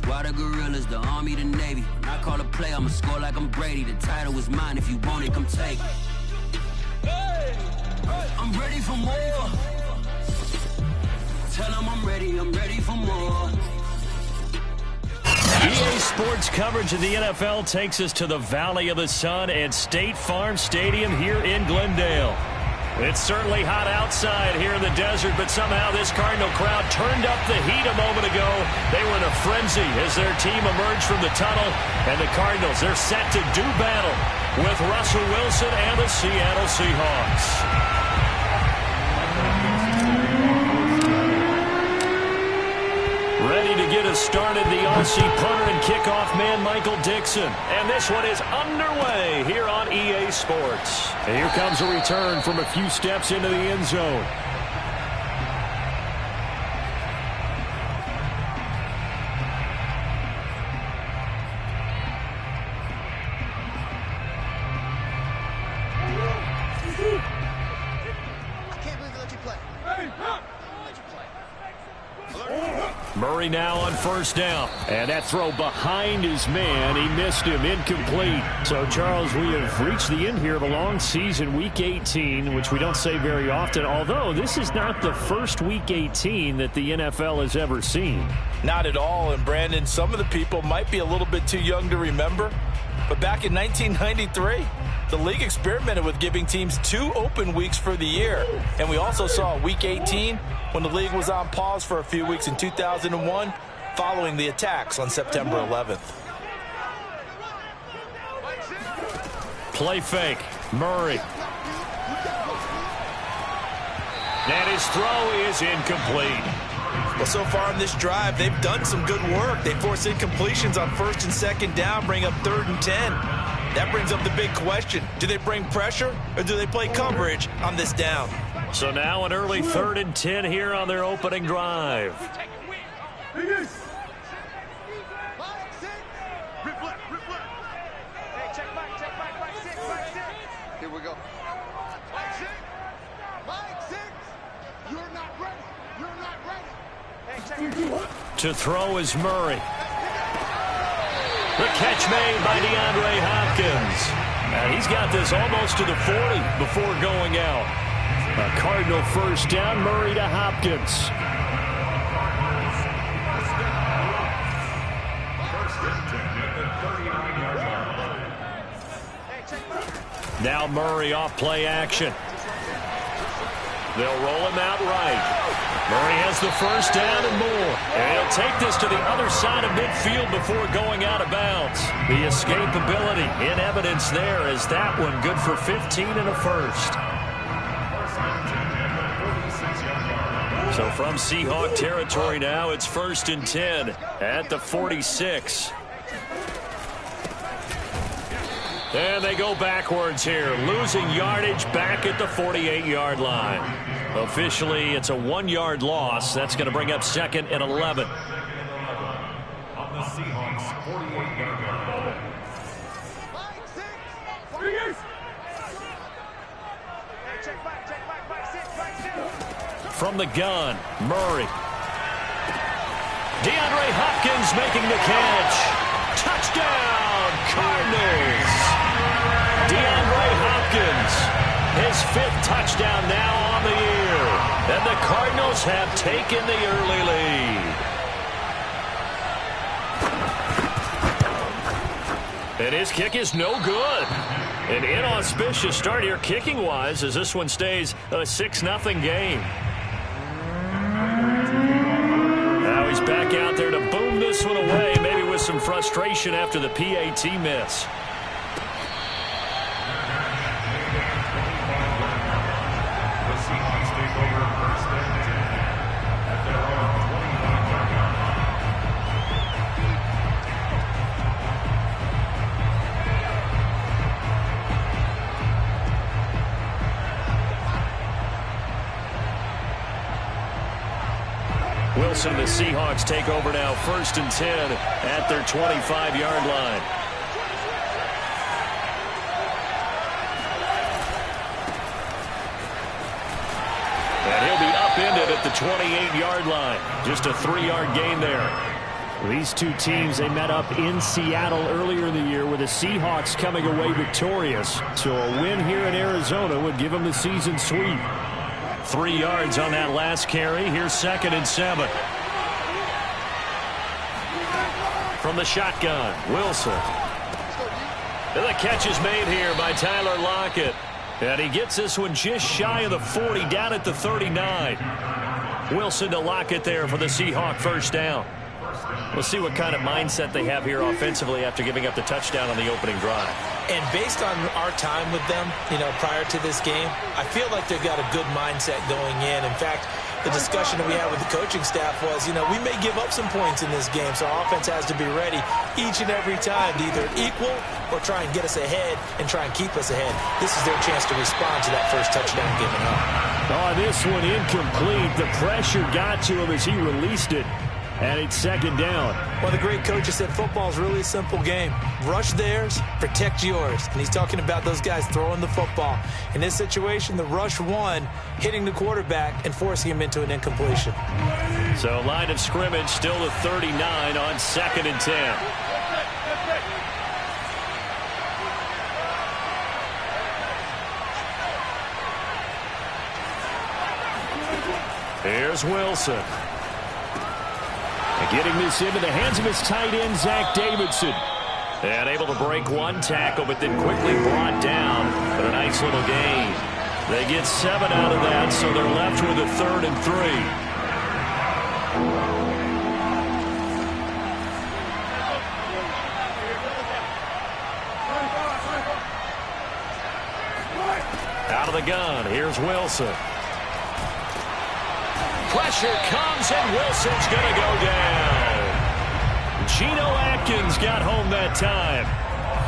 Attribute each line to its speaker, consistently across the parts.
Speaker 1: Why the gorillas, the army, the navy? When I call a play, I'ma score like I'm Brady. The title is mine, if you want it, come take it. I'm ready for more. Tell them I'm ready for more.
Speaker 2: EA Sports coverage of the NFL takes us to the Valley of the Sun at State Farm Stadium here in Glendale. It's certainly hot outside here in the desert, but somehow this Cardinal crowd turned up the heat a moment ago. They were in a frenzy as their team emerged from the tunnel, and the Cardinals, they're set to do battle with Russell Wilson and the Seattle Seahawks. Ready to get us started, the Aussie punter and kickoff man, Michael Dixon. And this one is underway here on EA Sports. And here comes a return from a few steps into the end zone. Murray now on first down. And that throw behind his man. He missed him. Incomplete. So, Charles, we have reached the end here of a long season, Week 18, which we don't say very often, although this is not the first Week 18 that the NFL has ever seen.
Speaker 3: Not at all. And, Brandon, some of the people might be a little bit too young to remember, but back in 1993, the league experimented with giving teams 2 open weeks for the year. And we also saw Week 18 when the league was on pause for a few weeks in 2001 following the attacks on September 11th.
Speaker 2: Play fake. Murray. And his throw is incomplete.
Speaker 3: Well, so far in this drive, they've done some good work. They force incompletions on first and second down, bring up 3rd and 10. That brings up the big question. Do they bring pressure or do they play coverage on this down?
Speaker 2: So now an early 3rd and 10 here on their opening drive.
Speaker 4: Here we go. You're not ready. You're not ready.
Speaker 2: To throw is Murray. The catch made by DeAndre Hopkins. And he's got this almost to the 40 before going out. A Cardinal first down, Murray to Hopkins. Now Murray off play action. They'll roll him out right. Murray has the first down and more. And he'll take this to the other side of midfield before going out of bounds. The escapability in evidence there as that one good for 15 and a first. So from Seahawk territory now, it's 1st and 10 at the 46. And they go backwards here, losing yardage back at the 48-yard line. Officially, it's a 1-yard loss. That's going to bring up 2nd and 11.
Speaker 5: On the Seahawks 48-yard line.
Speaker 2: From the gun, Murray. DeAndre Hopkins making the catch. Touchdown, Cardinals. DeAndre Hopkins, his 5th touchdown now on the year. And the Cardinals have taken the early lead. And his kick is no good. An inauspicious start here kicking-wise as this one stays a 6-0 game. Now he's back out there to boom this one away, maybe with some frustration after the PAT miss.
Speaker 5: The Seahawks take over 1st and 10 at their own 25-yard line.
Speaker 2: Wilson, the Seahawks take over now 1st and 10 at their 25-yard line. And he'll be upended at the 28-yard line. Just a 3-yard gain there. These two teams, they met up in Seattle earlier in the year with the Seahawks coming away victorious. So a win here in Arizona would give them the season sweep. 3 yards on that last carry. Here's 2nd and 7. From the shotgun, Wilson. And the catch is made here by Tyler Lockett. And he gets this one just shy of the 40, down at the 39. Wilson to Lockett there for the Seahawk first down. We'll see what kind of mindset they have here offensively after giving up the touchdown on the opening drive.
Speaker 3: And based on our time with them, prior to this game, I feel like they've got a good mindset going in. In fact, the discussion that we had with the coaching staff was, we may give up some points in this game, so our offense has to be ready each and every time to either equal or try and get us ahead and try and keep us ahead. This is their chance to respond to that first touchdown given up.
Speaker 2: Oh, this one incomplete. The pressure got to him as he released it. And it's 2nd down.
Speaker 3: Well, the great coach has said football is really a simple game. Rush theirs, protect yours. And he's talking about those guys throwing the football. In this situation, the rush one, hitting the quarterback and forcing him into an incompletion.
Speaker 2: So line of scrimmage still the 39 on 2nd and 10. Here's Wilson. Getting this into the hands of his tight end, Zach Davidson. And able to break one tackle, but then quickly brought down. But a nice little gain. They get 7 out of that, so they're left with a 3rd and 3. Out of the gun, here's Wilson. Pressure comes, and Wilson's going to go down. Geno Atkins got home that time.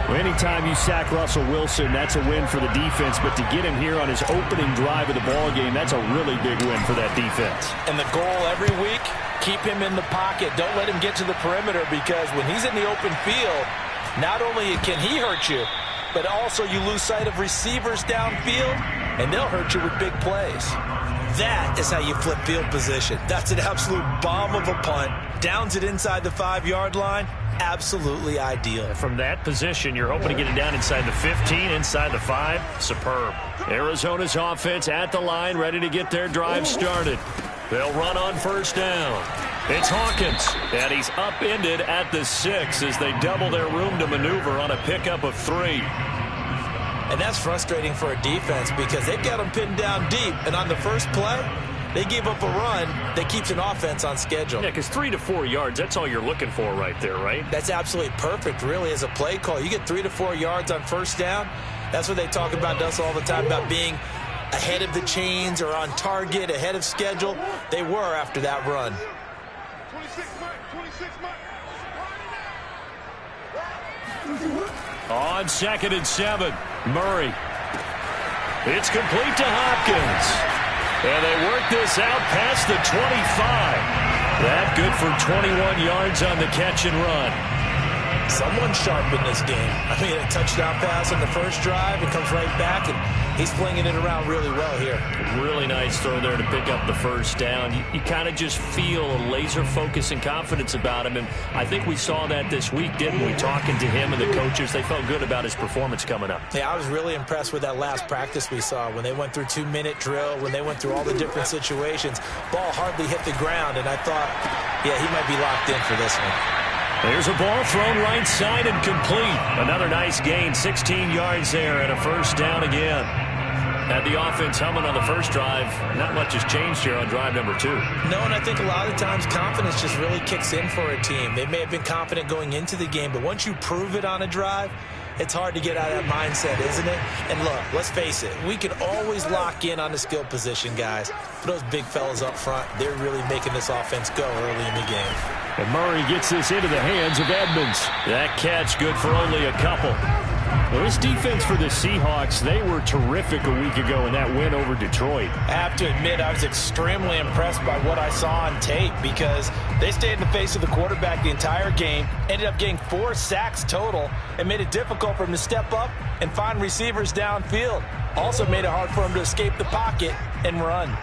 Speaker 2: Well, anytime you sack Russell Wilson, that's a win for the defense. But to get him here on his opening drive of the ballgame, that's a really big win for that defense.
Speaker 3: And the goal every week, keep him in the pocket. Don't let him get to the perimeter, because when he's in the open field, not only can he hurt you, but also you lose sight of receivers downfield, and they'll hurt you with big plays. That is how you flip field position. That's an absolute bomb of a punt. Downs it inside the 5-yard line. Absolutely ideal.
Speaker 2: From that position, you're hoping to get it down inside the 15, inside the 5. Superb. Arizona's offense at the line, ready to get their drive started. They'll run on first down. It's Hawkins, and he's upended at the 6 as they double their room to maneuver on a pickup of 3.
Speaker 3: And that's frustrating for a defense, because they've got them pinned down deep. And on the first play, they give up a run that keeps an offense on schedule.
Speaker 2: Yeah, because 3 to 4 yards, that's all you're looking for right there, right?
Speaker 3: That's absolutely perfect, really, as a play call. You get 3 to 4 yards on first down. That's what they talk about us all the time, about being ahead of the chains or on target, ahead of schedule. They were after that run.
Speaker 4: 26 Mike.
Speaker 2: On 2nd and 7, Murray. It's complete to Hopkins. And they work this out past the 25. That good for 21 yards on the catch and run.
Speaker 3: Someone sharp in this game. I mean, a touchdown pass on the first drive. It comes right back, and he's flinging it around really well here.
Speaker 2: Really nice throw there to pick up the first down. You kind of just feel a laser focus and confidence about him, and I think we saw that this week, didn't we? Talking to him and the coaches, they felt good about his performance coming up.
Speaker 3: Yeah, I was really impressed with that last practice we saw when they went through 2-minute drill, when they went through all the different situations. Ball hardly hit the ground, and I thought, yeah, he might be locked in for this one.
Speaker 2: There's a ball thrown right side and complete. Another nice gain, 16 yards there, and a first down again. Had the offense humming on the first drive. Not much has changed here on drive number 2.
Speaker 3: No, and I think a lot of times confidence just really kicks in for a team. They may have been confident going into the game, but once you prove it on a drive, it's hard to get out of that mindset, isn't it? And look, let's face it, we can always lock in on the skill position, guys. But those big fellas up front, they're really making this offense go early in the game.
Speaker 2: And Murray gets this into the hands of Edmonds. That catch good for only a couple. Well, this defense for the Seahawks, they were terrific a week ago in that win over Detroit.
Speaker 6: I have to admit, I was extremely impressed by what I saw on tape, because they stayed in the face of the quarterback the entire game, ended up getting 4 sacks total, and made it difficult for him to step up and find receivers downfield. Also made it hard for him to escape the pocket and run.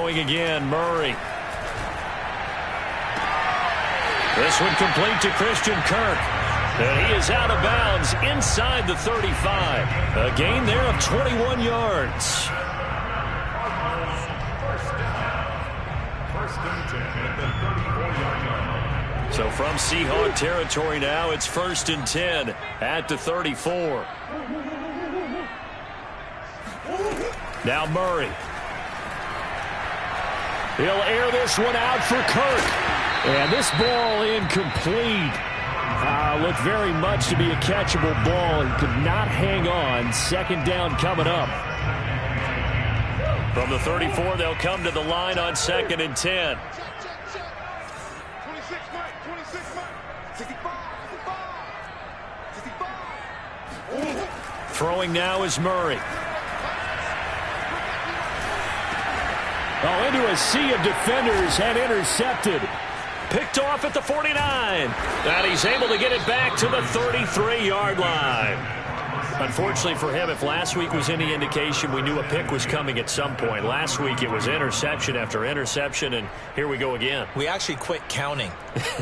Speaker 2: throwing again, Murray. This one complete to Christian Kirk. And he is out of bounds inside the 35. A gain there of 21 yards.
Speaker 5: First and 10 at the 34-yard line.
Speaker 2: So from Seahawk territory now, it's 1st and 10 at the 34. Now Murray. He'll air this one out for Kirk. And this ball incomplete. Looked very much to be a catchable ball. He could not hang on. 2nd down coming up. From the 34, they'll come to the line on 2nd and 10.
Speaker 4: 26, Mike. 26, Mike. 65. 65.
Speaker 2: Throwing now is Murray. Oh, into a sea of defenders and intercepted. Picked off at the 49. And he's able to get it back to the 33-yard line. Unfortunately for him, if last week was any indication, we knew a pick was coming at some point. Last week it was interception after interception, and here we go again.
Speaker 6: We actually quit counting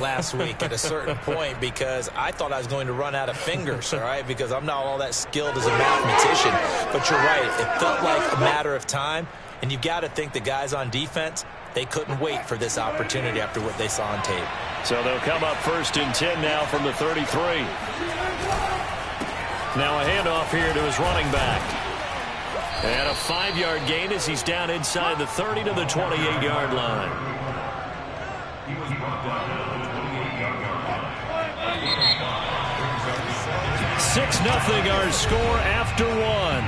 Speaker 6: last week at a certain point because I thought I was going to run out of fingers, all right, because I'm not all that skilled as a mathematician. But you're right. It felt like a matter of time, and you've got to think the guys on defense, they couldn't wait for this opportunity after what they saw on tape.
Speaker 2: So they'll come up 1st and 10 now from the 33. Now a handoff here to his running back. And a 5-yard gain as he's down inside the 30 to the 28-yard line. 6-0 our score after one.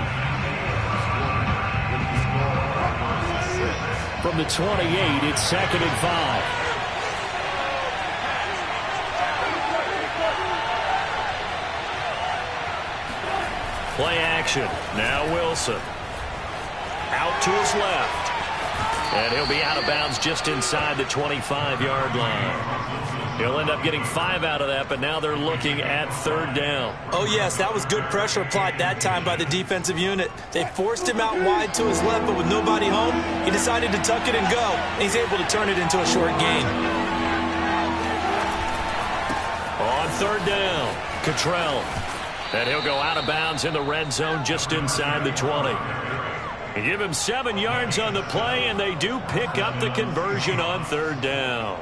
Speaker 2: From the 28, it's 2nd and 5. Play action. Now Wilson. Out to his left. And he'll be out of bounds just inside the 25-yard line. He'll end up getting 5 out of that, but now they're looking at 3rd down.
Speaker 6: Oh, yes, that was good pressure applied that time by the defensive unit. They forced him out wide to his left, but with nobody home, he decided to tuck it and go. And he's able to turn it into a short gain.
Speaker 2: On 3rd down, Cottrell. And he'll go out of bounds in the red zone just inside the 20. They give him 7 yards on the play, and they do pick up the conversion on 3rd down.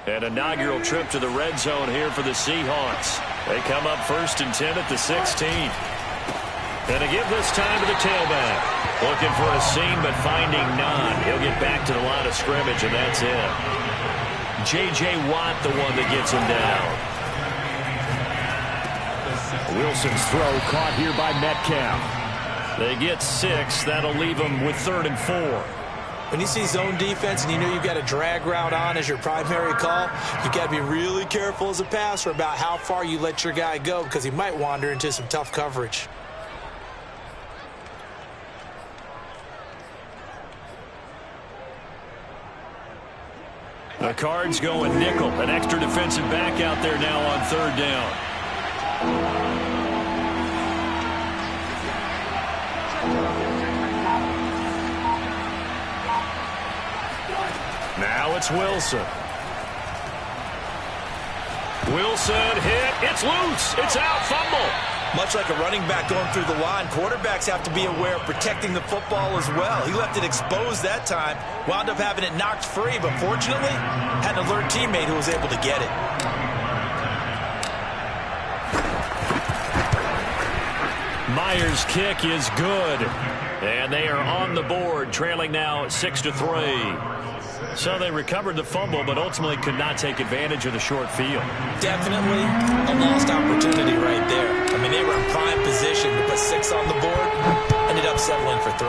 Speaker 2: An inaugural trip to the red zone here for the Seahawks. They come up 1st and 10 at the 16. And to give this time to the tailback. Looking for a seam, but finding none. He'll get back to the line of scrimmage, and that's it. J.J. Watt, the one that gets him down. Wilson's throw caught here by Metcalf. They get 6. That'll leave them with 3rd and 4.
Speaker 6: When you see zone defense and you know you've got a drag route on as your primary call, you've got to be really careful as a passer about how far you let your guy go because he might wander into some tough coverage.
Speaker 2: The Cards going nickel. An extra defensive back out there now on 3rd down. Now it's Wilson. Wilson hit. It's loose. It's out. Fumble.
Speaker 6: Much like a running back going through the line, quarterbacks have to be aware of protecting the football as well. He left it exposed that time, wound up having it knocked free, but fortunately, had an alert teammate who was able to get it.
Speaker 2: Myers' kick is good. And they are on the board, trailing now 6-3. So they recovered the fumble, but ultimately could not take advantage of the short field.
Speaker 6: Definitely a lost opportunity right there. I mean, they were in prime position to put 6 on the board, ended up settling for 3.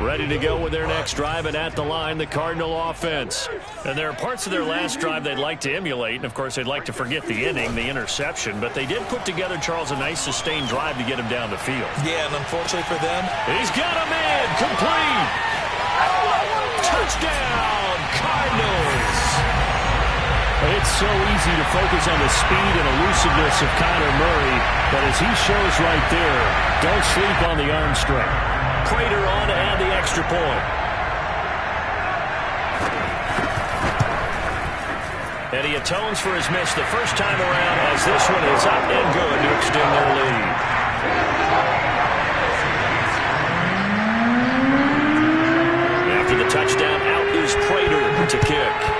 Speaker 2: Ready to go with their next drive, and at the line, the Cardinal offense. And there are parts of their last drive they'd like to emulate, and of course they'd like to forget the inning, the interception, but they did put together, Charles, a nice sustained drive to get him down the field.
Speaker 6: Yeah, and unfortunately for them,
Speaker 2: he's got him in, complete. Touchdown, Cardinals. It's so easy to focus on the speed and elusiveness of Kyler Murray, but as he shows right there, don't sleep on the arm strength. Prater on to add the extra point. And he atones for his miss the first time around as this one is up and good to extend their lead. After the touchdown, out is Prater to kick.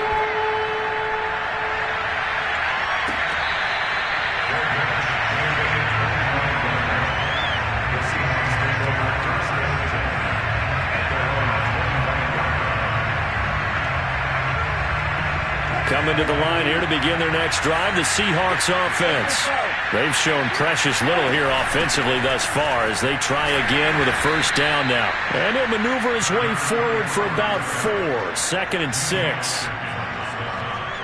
Speaker 2: Coming to the line here to begin their next drive, the Seahawks offense. They've shown precious little here offensively thus far as they try again with a first down now. And he'll maneuver his way forward for about 4. 2nd and 6.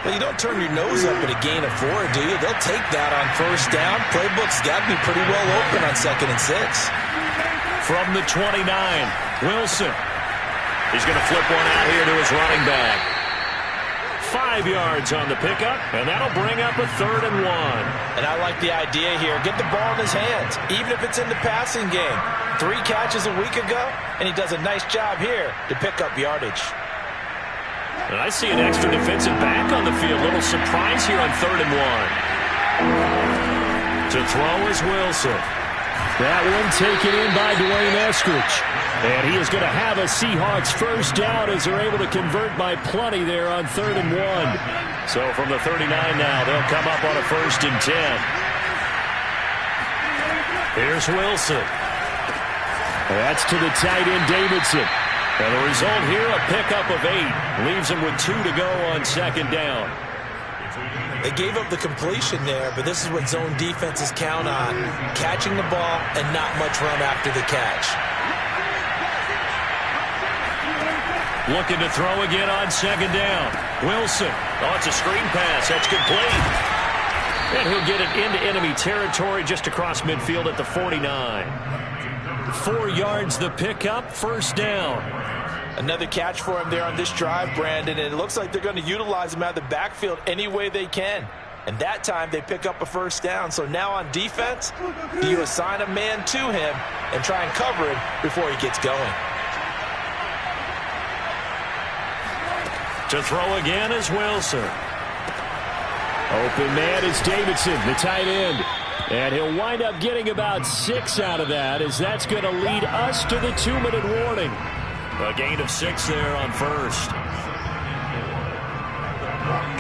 Speaker 6: Well, you don't turn your nose up at a gain of 4, do you? They'll take that on first down. Playbook's got to be pretty well open on 2nd and 6.
Speaker 2: From the 29, Wilson. He's going to flip one out here to his running back. 5 yards on the pickup, and that'll bring up a 3rd and 1.
Speaker 6: And I like the idea here. Get the ball in his hands, even if it's in the passing game. 3 catches a week ago, and he does a nice job here to pick up yardage.
Speaker 2: And I see an extra defensive back on the field. Little surprise here on 3rd and 1. To throw is Wilson. That one taken in by Dwayne Eskridge. And he is going to have a Seahawks first down as they're able to convert by plenty there on 3rd and 1. So from the 39 now, they'll come up on a 1st and 10. Here's Wilson. That's to the tight end, Davidson. And the result here, a pickup of 8. Leaves him with 2 to go on 2nd down.
Speaker 6: They gave up the completion there, but this is what zone defenses count on. Catching the ball and not much run after the catch.
Speaker 2: Looking to throw again on 2nd down. Wilson. Oh, it's a screen pass. That's complete. And he'll get it into enemy territory just across midfield at the 49. 4 yards the pickup, first down.
Speaker 6: Another catch for him there on this drive, Brandon, and it looks like they're going to utilize him out of the backfield any way they can. And that time they pick up a first down. So now on defense, do you assign a man to him and try and cover him before he gets going?
Speaker 2: To throw again is Wilson. Open man is Davidson, the tight end. And he'll wind up getting about 6 out of that, as that's going to lead us to the 2-minute warning. A gain of 6 there on first.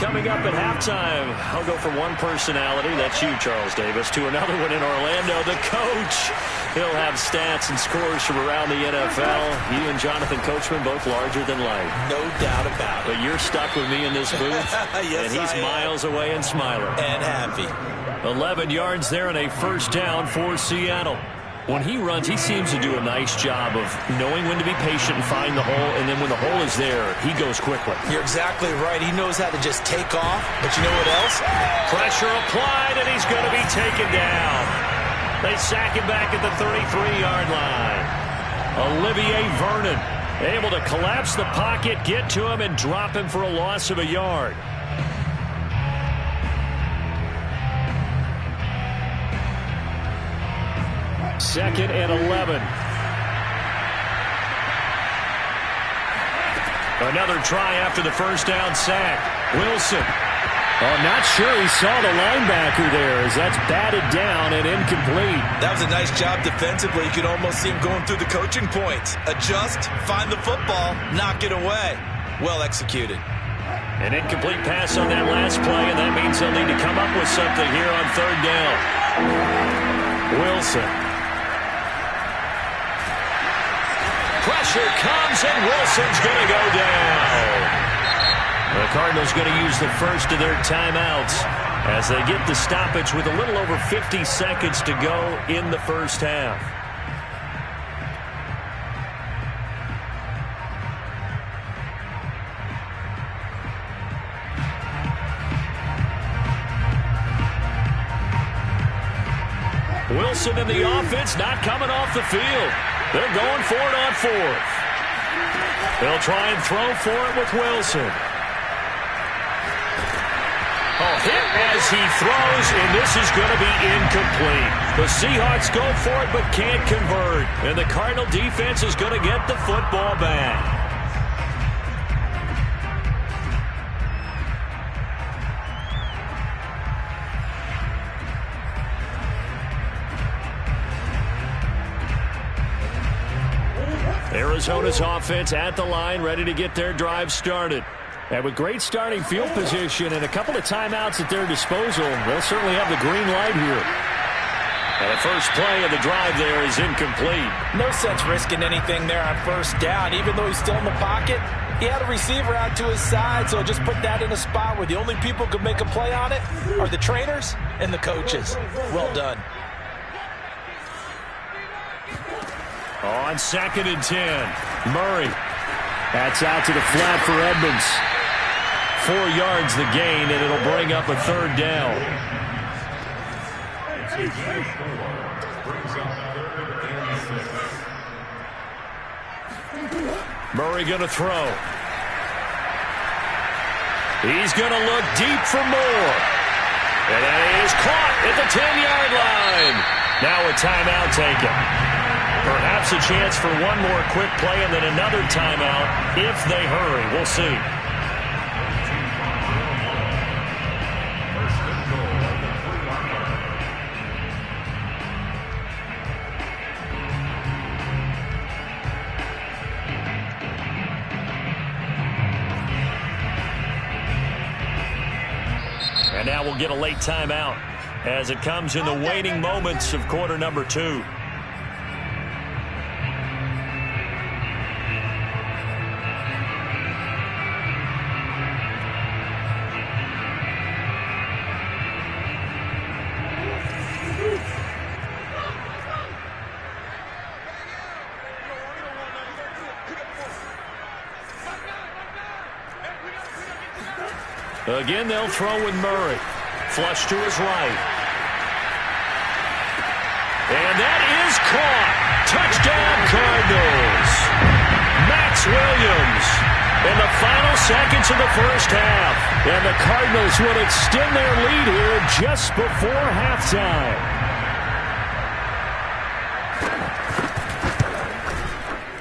Speaker 2: Coming up at halftime, I'll go from one personality, that's you, Charles Davis, to another one in Orlando, the coach. He'll have stats and scores from around the NFL. You and Jonathan Coachman, both larger than life.
Speaker 6: No doubt about it.
Speaker 2: But you're stuck with me in this booth,
Speaker 6: yes,
Speaker 2: and he's miles away and smiling.
Speaker 6: And happy.
Speaker 2: 11 yards there and a first down for Seattle. When he runs, he seems to do a nice job of knowing when to be patient and find the hole, and then when the hole is there, he goes quickly.
Speaker 6: You're exactly right. He knows how to just take off, but you know what else?
Speaker 2: Pressure applied, and he's going to be taken down. They sack him back at the 33-yard line. Olivier Vernon able to collapse the pocket, get to him, and drop him for a loss of a yard. Second and 11. Another try after the first down sack. Wilson. Oh, not sure he saw the linebacker there as that's batted down and incomplete.
Speaker 6: That was a nice job defensively. You could almost see him going through the coaching points. Adjust, find the football, knock it away. Well executed.
Speaker 2: An incomplete pass on that last play, and that means they'll need to come up with something here on third down. Wilson. Pressure comes, and Wilson's going to go down. The Cardinals going to use the first of their timeouts as they get the stoppage with a little over 50 seconds to go in the first half. Wilson and the offense not coming off the field. They're going for it on fourth. They'll try and throw for it with Wilson. Hit as he throws, and this is going to be incomplete. The Seahawks go for it but can't convert, and the Cardinal defense is going to get the football back. Arizona's offense at the line, ready to get their drive started. And with great starting field position and a couple of timeouts at their disposal, they'll certainly have the green light here. And the first play of the drive there is incomplete.
Speaker 6: No sense risking anything there on first down. Even though he's still in the pocket, he had a receiver out to his side, so just put that in a spot where the only people who can make a play on it are the trainers and the coaches. Well done.
Speaker 2: On 2nd and 10, Murray. That's out to the flat for Edmonds. 4 yards the gain, and it'll bring up a third down. Murray going to throw. He's going to look deep for more. And that is caught at the 10-yard line. Now a timeout taken. Perhaps a chance for one more quick play and then another timeout if they hurry. We'll see. And now we'll get a late timeout as it comes in the waning moments of quarter number 2. Again, they'll throw with Murray. Flush to his right. And that is caught. Touchdown, Cardinals. Max Williams in the final seconds of the first half. And the Cardinals would extend their lead here just before halftime.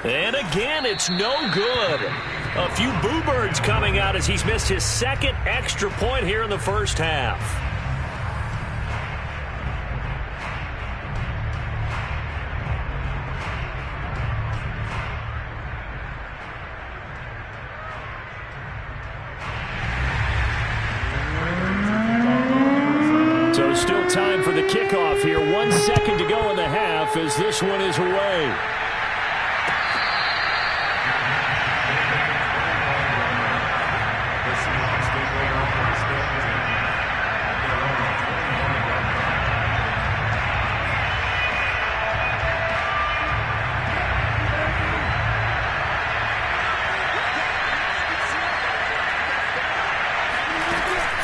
Speaker 2: And again, it's no good. A few boo birds coming out as he's missed his second extra point here in the first half. So still time for the kickoff here. 1 second to go in the half as this one is away.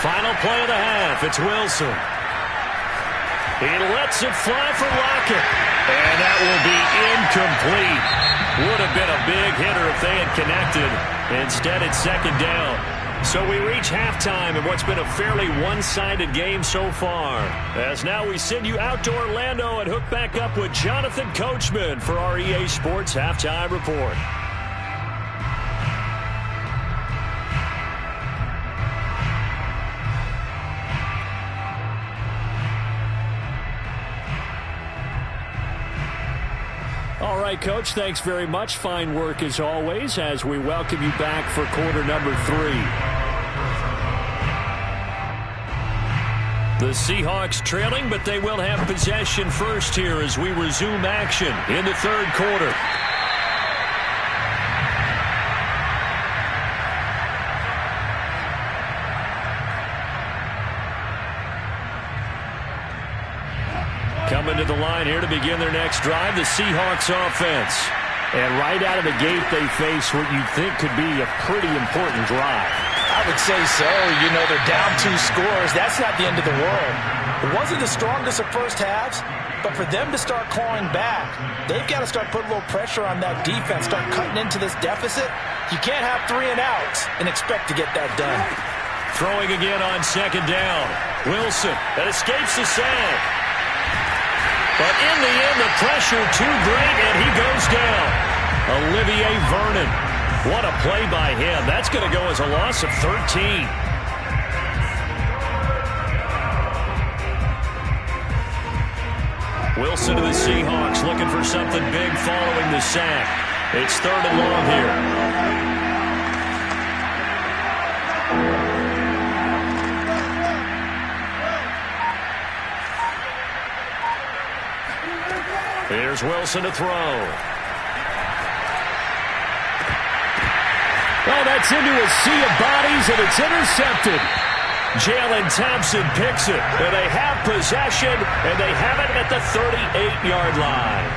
Speaker 2: Final play of the half. It's Wilson. He lets it fly for Lockett. And that will be incomplete. Would have been a big hitter if they had connected. Instead, it's second down. So we reach halftime in what's been a fairly one-sided game so far. As now we send you out to Orlando and hook back up with Jonathan Coachman for our EA Sports Halftime Report. All right, Coach, thanks very much. Fine work as always as we welcome you back for quarter number 3. The Seahawks trailing, but they will have possession first here as we resume action in the third quarter. Coming to the line here to begin their next drive, the Seahawks offense. And right out of the gate, they face what you'd think could be a pretty important drive.
Speaker 6: I would say so. You know, they're down 2 scores. That's not the end of the world. It wasn't the strongest of first halves, but for them to start clawing back, they've got to start putting a little pressure on that defense, start cutting into this deficit. You can't have 3 and outs and expect to get that done.
Speaker 2: Throwing again on second down. Wilson that escapes the sack. But in the end, the pressure too great, and he goes down. Olivier Vernon. What a play by him. That's going to go as a loss of 13. Wilson to the Seahawks looking for something big following the sack. It's 3rd and long here. Here's Wilson to throw.
Speaker 7: Oh, that's into a sea of bodies, and it's intercepted.
Speaker 2: Jalen Thompson picks it, and they have possession, and they have it at the 38-yard line.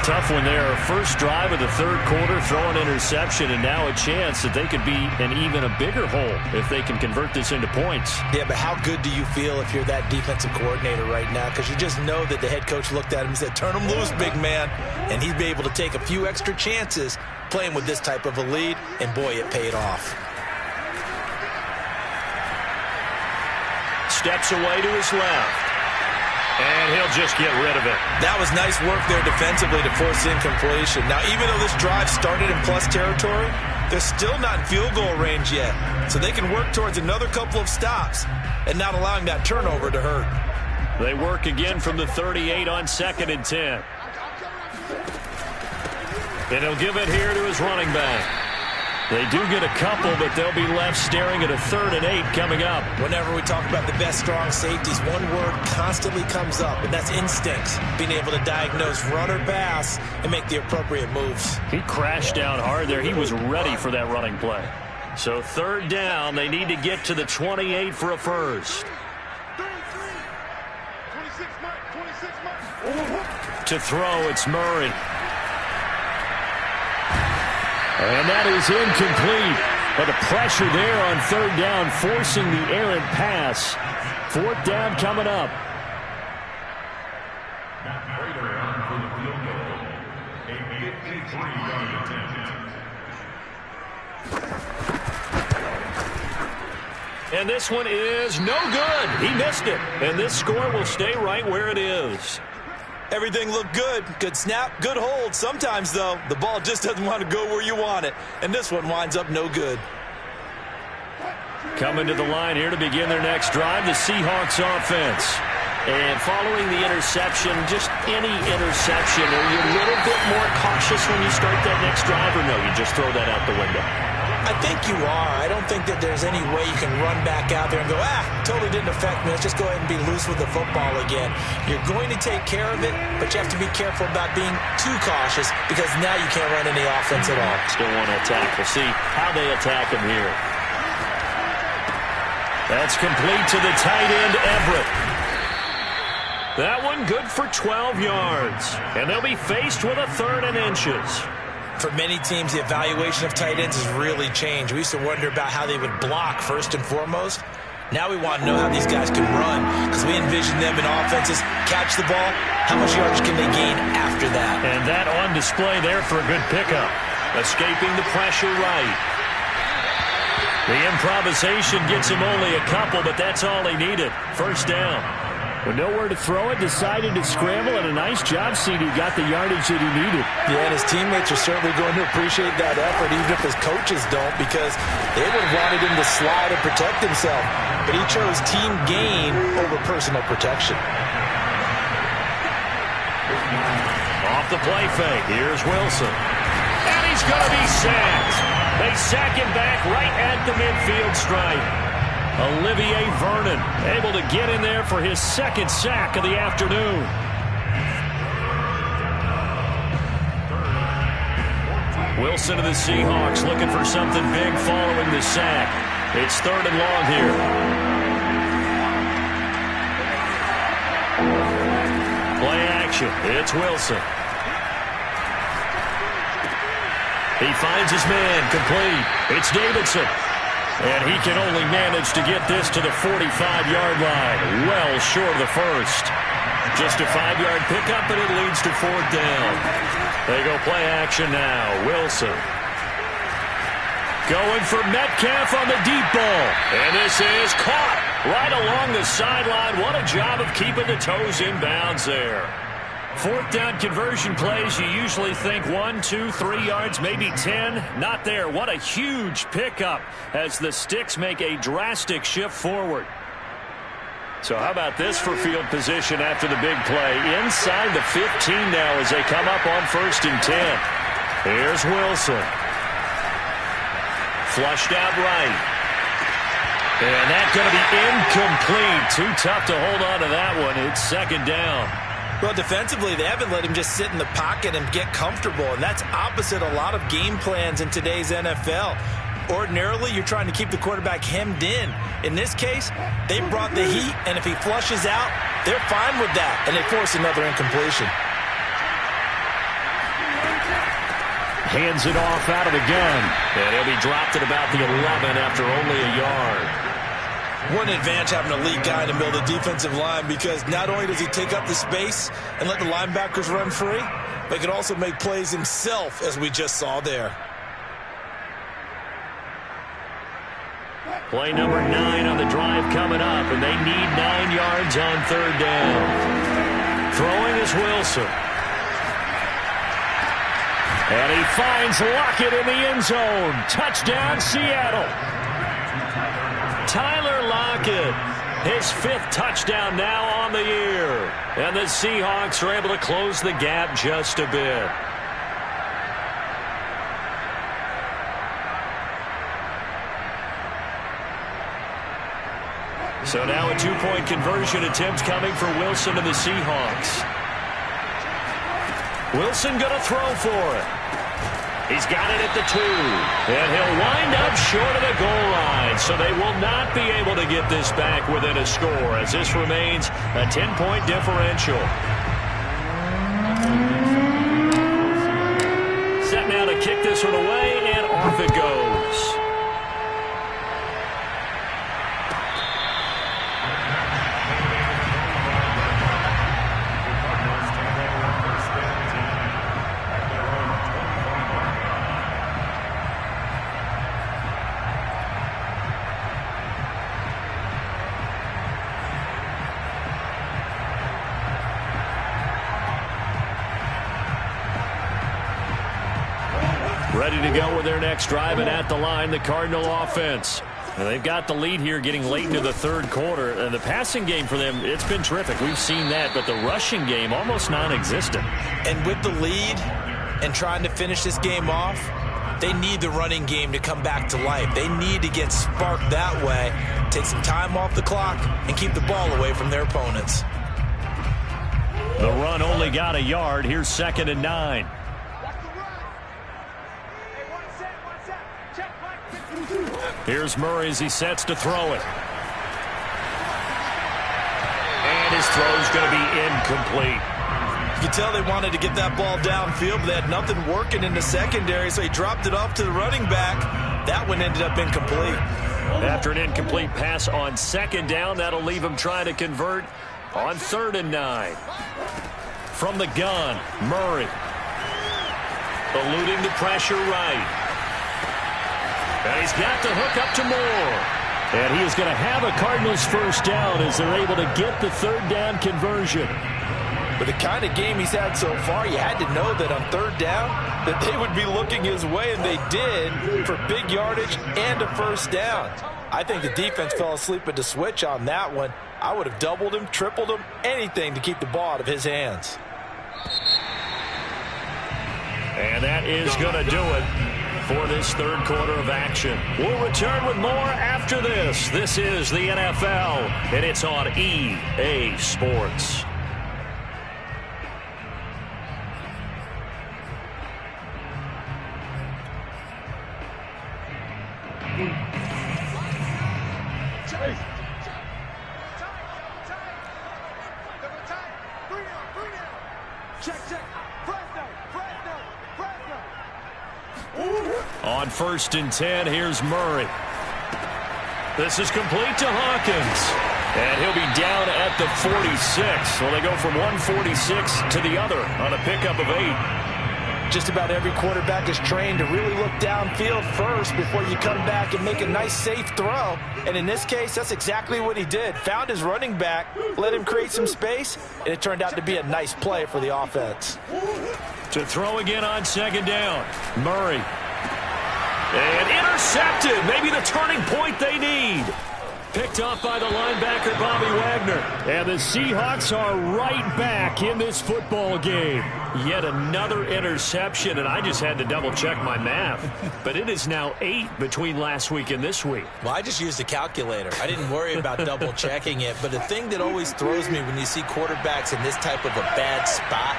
Speaker 2: Tough one there. First drive of the 3rd quarter, throw an interception, and now a chance that they could be in even a bigger hole if they can convert this into points.
Speaker 6: Yeah, but how good do you feel if you're that defensive coordinator right now? Because you just know that the head coach looked at him and said, turn him loose, big man. And he'd be able to take a few extra chances playing with this type of a lead, and boy, it paid off.
Speaker 2: Steps away to his left. And he'll just get rid of it.
Speaker 6: That was nice work there defensively to force incompletion. Now, even though this drive started in plus territory, they're still not in field goal range yet. So they can work towards another couple of stops and not allowing that turnover to hurt.
Speaker 2: They work again from the 38 on 2nd and 10. And he'll give it here to his running back. They do get a couple, but they'll be left staring at a 3rd and 8 coming up.
Speaker 6: Whenever we talk about the best strong safeties, one word constantly comes up, and that's instincts. Being able to diagnose run or pass and make the appropriate moves.
Speaker 2: He crashed down hard there. He was ready for that running play. So 3rd down, they need to get to the 28 for a first.
Speaker 4: 26
Speaker 2: To throw, it's Murray. And that is incomplete. But the pressure there on 3rd down, forcing the errant pass. 4th down coming up.
Speaker 5: Raider on for the field goal. A 53-yard attempt.
Speaker 2: And this one is no good. He missed it. And this score will stay right where it is.
Speaker 6: Everything looked good. Good snap, good hold. Sometimes, though, the ball just doesn't want to go where you want it. And this one winds up no good.
Speaker 2: Coming to the line here to begin their next drive, the Seahawks offense. And following the interception, just any interception, are you a little bit more cautious when you start that next drive, or no, you just throw that out the window?
Speaker 6: I think you are. I don't think that there's any way you can run back out there and go, totally didn't affect me. Let's just go ahead and be loose with the football again. You're going to take care of it, but you have to be careful about being too cautious because now you can't run any offense at all.
Speaker 2: Still want to attack. We'll see how they attack him here. That's complete to the tight end, Everett. That one good for 12 yards. And they'll be faced with a 3rd and inches.
Speaker 6: For many teams, the evaluation of tight ends has really changed. We used to wonder about how they would block first and foremost. Now we want to know how these guys can run because we envision them in offenses, catch the ball, how much yardage can they gain after that?
Speaker 2: And that on display there for a good pickup. Escaping the pressure right. The improvisation gets him only a couple, but that's all he needed. 1st down.
Speaker 7: With nowhere to throw it, decided to scramble, and a nice job, CD. Got the yardage that he needed.
Speaker 6: Yeah, and his teammates are certainly going to appreciate that effort, even if his coaches don't, because they would have wanted him to slide and protect himself. But he chose team gain over personal protection.
Speaker 2: Off the play fake, here's Wilson. And he's going to be sacked. They sack him back right at the midfield stripe. Olivier Vernon able to get in there for his 2nd sack of the afternoon. Wilson to the Seahawks looking for something big following the sack. It's 3rd and long here. Play action. It's Wilson. He finds his man complete. It's Davidson. And he can only manage to get this to the 45-yard line. Well short of the first. Just a 5-yard pickup, and it leads to 4th down. They go play action now. Wilson. Going for Metcalf on the deep ball. And this is caught right along the sideline. What a job of keeping the toes in bounds there. 4th down conversion plays, you usually think 1, 2, 3 yards, maybe 10. Not there. What a huge pickup as the sticks make a drastic shift forward. So how about this for field position after the big play? Inside the 15 now as they come up on 1st and 10. Here's Wilson. Flushed out right. And that's going to be incomplete. Too tough to hold on to that one. It's 2nd down.
Speaker 6: Well, defensively, they haven't let him just sit in the pocket and get comfortable, and that's opposite a lot of game plans in today's NFL. Ordinarily, you're trying to keep the quarterback hemmed in. In this case, they brought the heat, and if he flushes out, they're fine with that, and they force another incompletion.
Speaker 2: Hands it off out of the gun, and he'll be dropped at about the 11 after only a yard.
Speaker 6: One advantage having a lead guy in the middle of the defensive line, because not only does he take up the space and let the linebackers run free, but he can also make plays himself, as we just saw there.
Speaker 2: Play number 9 on the drive coming up, and they need 9 yards on 3rd down. Throwing is Wilson. And he finds Lockett in the end zone. Touchdown, Seattle. Tyler Lockett, his 5th touchdown now on the year. And the Seahawks are able to close the gap just a bit. So now a 2-point conversion attempt coming for Wilson and the Seahawks. Wilson going to throw for it. He's got it at the 2. And he'll wind up short of the goal line. So they will not be able to get this back within a score, as this remains a 10-point differential. Set now to kick this one away, and off it goes. Ready to go with their next drive, and at the line, the Cardinal offense. And they've got the lead here getting late into the 3rd quarter. And the passing game for them, it's been terrific. We've seen that, but the rushing game almost non-existent.
Speaker 6: And with the lead and trying to finish this game off, they need the running game to come back to life. They need to get sparked that way, take some time off the clock, and keep the ball away from their opponents.
Speaker 2: The run only got a yard. Here's 2nd and 9. Here's Murray as he sets to throw it. And his throw's going to be incomplete.
Speaker 6: You can tell they wanted to get that ball downfield, but they had nothing working in the secondary, so he dropped it off to the running back. That one ended up incomplete.
Speaker 2: After an incomplete pass on 2nd down, that'll leave him trying to convert on 3rd and 9. From the gun, Murray. Eluding the pressure right. And he's got the hook up to Moore. And he is going to have a Cardinals 1st down as they're able to get the 3rd down conversion.
Speaker 6: With the kind of game he's had so far, you had to know that on 3rd down that they would be looking his way, and they did, for big yardage and a 1st down. I think the defense fell asleep at the switch on that one. I would have doubled him, tripled him, anything to keep the ball out of his hands.
Speaker 2: And that is going to do it for this 3rd quarter of action. We'll return with more after this. This is the NFL, and it's on EA Sports. On 1st and 10, here's Murray. This is complete to Hawkins. And he'll be down at the 46. Well, they go from 146 to the other on a pickup of 8.
Speaker 6: Just about every quarterback is trained to really look downfield first before you come back and make a nice, safe throw. And in this case, that's exactly what he did. Found his running back, let him create some space, and it turned out to be a nice play for the offense.
Speaker 2: To throw again on second down. Murray. And intercepted. Maybe the turning point they need. Picked off by the linebacker, Bobby Wagner. And the Seahawks are right back in this football game. Yet another interception, and I just had to double-check my math. But it is now 8 between last week and this week.
Speaker 6: Well, I just used a calculator. I didn't worry about double-checking it. But the thing that always throws me when you see quarterbacks in this type of a bad spot,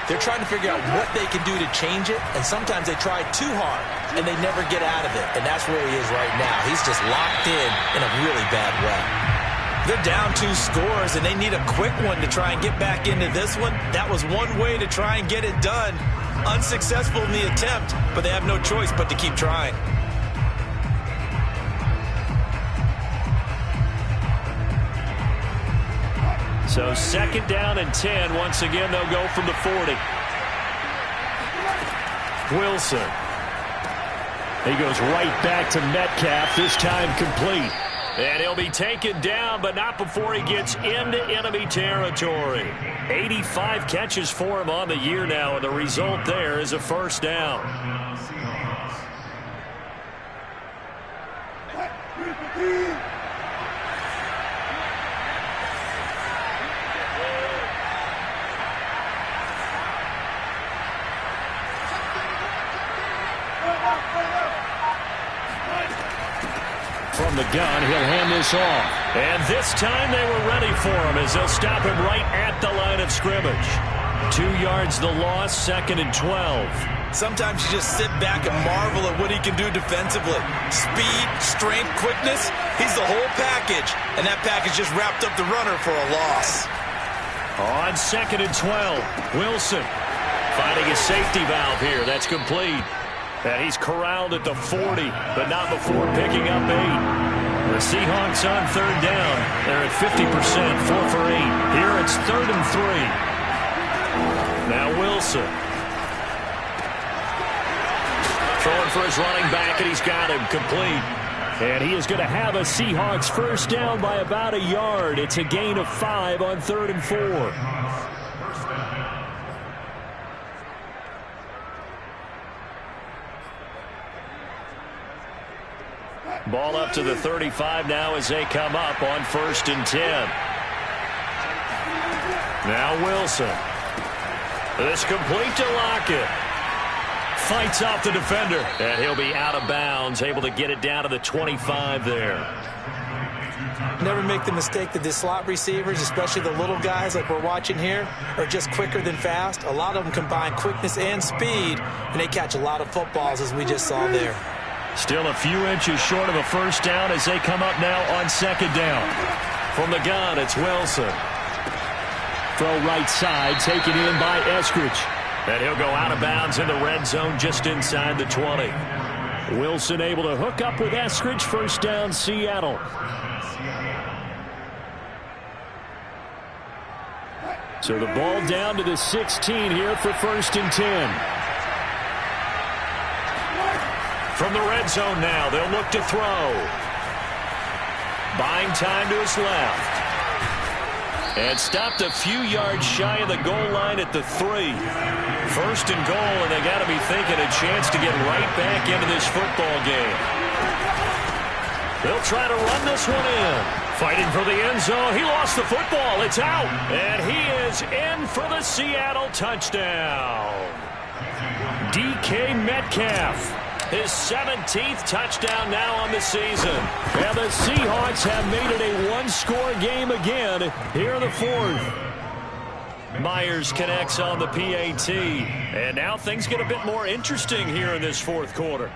Speaker 6: they're trying to figure out what they can do to change it, and sometimes they try too hard, and they never get out of it, and that's where he is right now. He's just locked in a really bad way. They're down 2 scores, and they need a quick one to try and get back into this one. That was one way to try and get it done. Unsuccessful in the attempt, but they have no choice but to keep trying.
Speaker 2: So second down and 10. Once again, they'll go from the 40. Wilson. He goes right back to Metcalf, this time complete. And he'll be taken down, but not before he gets into enemy territory. 85 catches for him on the year now, and the result there is a first down. From the gun, he'll hand this off. And this time they were ready for him as they'll stop him right at the line of scrimmage. 2 yards the loss, second and 12.
Speaker 6: Sometimes you just sit back and marvel at what he can do defensively. Speed, strength, quickness, he's the whole package. And that package just wrapped up the runner for a loss.
Speaker 2: On second and 12, Wilson finding a safety valve here. That's complete. And he's corralled at the 40, but not before picking up 8. The Seahawks on third down. They're at 50%, 4 for 8. Here it's third and 3. Now Wilson. Throwing for his running back, and he's got him complete. And he is going to have a Seahawks first down by about a yard. It's a gain of 5 on third and 4. Ball up to the 35 now as they come up on first and 10. Now Wilson. This complete to Lockett. Fights off the defender. And he'll be out of bounds, able to get it down to the 25 there.
Speaker 6: Never make the mistake that the slot receivers, especially the little guys like we're watching here, are just quicker than fast. A lot of them combine quickness and speed, and they catch a lot of footballs as we just saw there.
Speaker 2: Still a few inches short of a first down as they come up now on second down. From the gun, it's Wilson. Throw right side, taken in by Eskridge. And he'll go out of bounds in the red zone just inside the 20. Wilson able to hook up with Eskridge. First down, Seattle. So the ball down to the 16 here for first and 10. From the red zone now, they'll look to throw. Buying time to his left. And stopped a few yards shy of the goal line at the 3. First and goal, and they got to be thinking a chance to get right back into this football game. They'll try to run this one in. Fighting for the end zone. He lost the football. It's out. And he is in for the Seattle touchdown. DK Metcalf. His 17th touchdown now on the season. And the Seahawks have made it a one-score game again here in the 4th. Myers connects on the PAT. And now things get a bit more interesting here in this 4th quarter.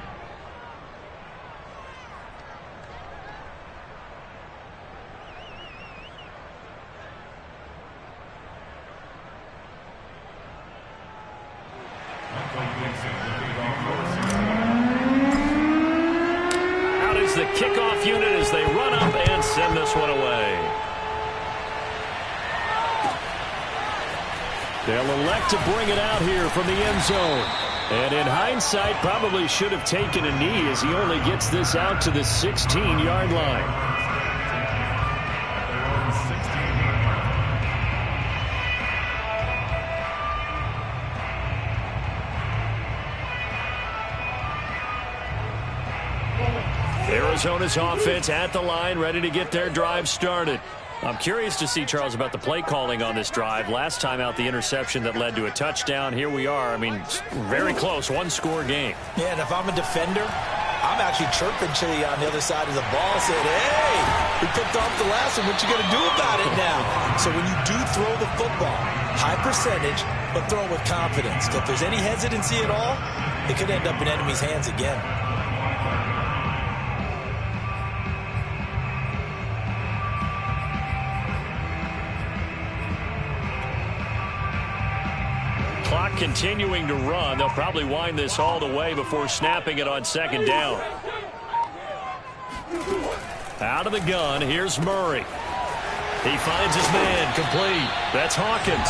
Speaker 2: kickoff unit as they run up and send this one away. They'll elect to bring it out here from the end zone. And in hindsight, probably should have taken a knee as he only gets this out to the 16-yard line. Arizona's offense at the line, ready to get their drive started. I'm curious to see, Charles, about the play calling on this drive. Last time out, the interception that led to a touchdown. Here we are. I mean, very close, one-score game.
Speaker 6: Yeah, and if I'm a defender, I'm actually chirping to you on the other side of the ball, saying, hey, we picked off the last one. What you going to do about it now? So when you do throw the football, high percentage, but throw it with confidence. If there's any hesitancy at all, it could end up in enemy's hands again.
Speaker 2: Clock continuing to run. They'll probably wind this all the way before snapping it on second down. Out of the gun, here's Murray. He finds his man, complete. That's Hawkins.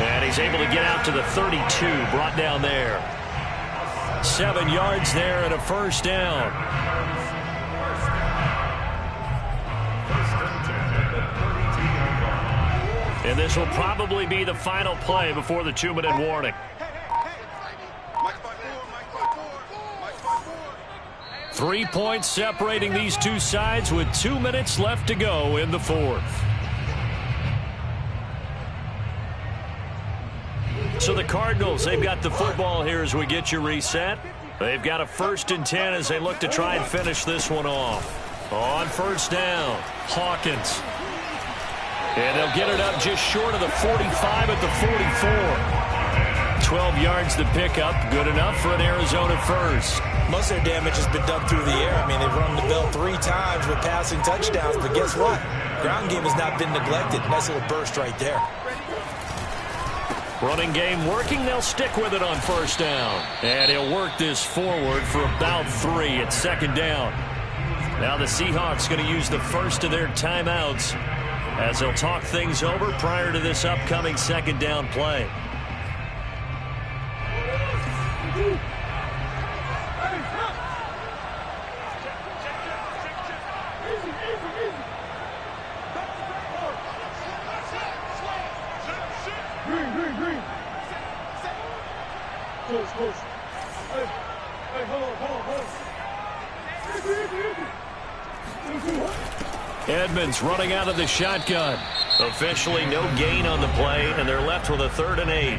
Speaker 2: And he's able to get out to the 32, brought down there. 7 yards there and a first down. And this will probably be the final play before the 2-minute warning. 3 points separating these two sides with 2 minutes left to go in the fourth. So the Cardinals, they've got the football here as we get you reset. They've got a 1st and 10 as they look to try and finish this one off. On first down, Hawkins. And they'll get it up just short of the 45 at the 44. 12 yards to pick up. Good enough for an Arizona first.
Speaker 6: Most of their damage has been done through the air. I mean, they've run the bell 3 times with passing touchdowns. But guess what? Ground game has not been neglected. Nice little burst right there.
Speaker 2: Running game working. They'll stick with it on first down. And he'll work this forward for about 3 at second down. Now the Seahawks going to use the first of their timeouts as they'll talk things over prior to this upcoming second down play. Edmonds running out of the shotgun. Officially no gain on the play, and they're left with a 3rd and 8.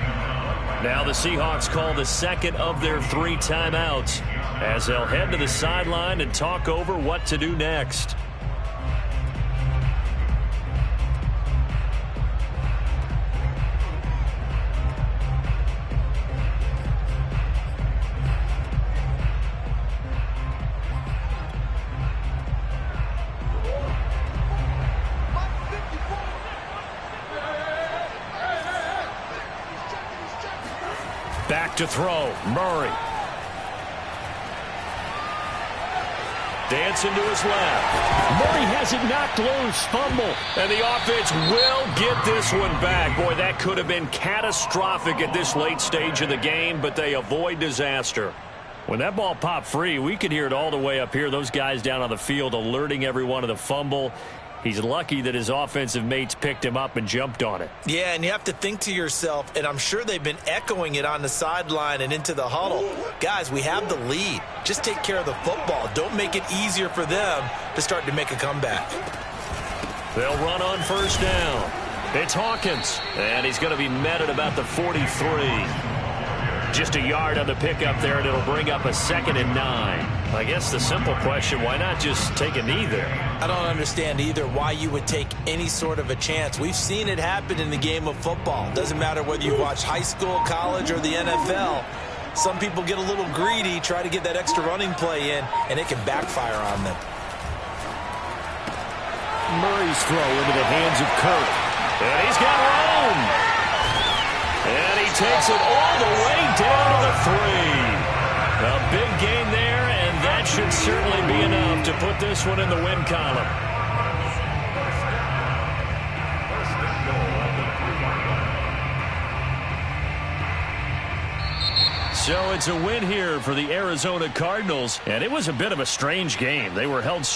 Speaker 2: Now the Seahawks call the second of their 3 timeouts as they'll head to the sideline and talk over what to do next. Back to throw, Murray. Dancing to his left. Murray has it knocked loose, fumble. And the offense will get this one back. Boy, that could have been catastrophic at this late stage of the game, but they avoid disaster. When that ball popped free, we could hear it all the way up here. Those guys down on the field alerting everyone of the fumble. He's lucky that his offensive mates picked him up and jumped on it.
Speaker 6: Yeah, and you have to think to yourself, and I'm sure they've been echoing it on the sideline and into the huddle. Guys, we have the lead. Just take care of the football. Don't make it easier for them to start to make a comeback.
Speaker 2: They'll run on first down. It's Hawkins, and he's going to be met at about the 43. Just a yard on the pickup there, and it'll bring up a 2nd and 9. I guess the simple question, why not just take a knee there?
Speaker 6: I don't understand either why you would take any sort of a chance. We've seen it happen in the game of football. Doesn't matter whether you watch high school, college, or the NFL. Some people get a little greedy, try to get that extra running play in, and it can backfire on them.
Speaker 7: Murray's throw into the hands of Kirk.
Speaker 2: And he's got room. And he takes it all the way down to the 3. A big gain there, and that should certainly be enough to put this one in the win column. So it's a win here for the Arizona Cardinals, and it was a bit of a strange game. They were held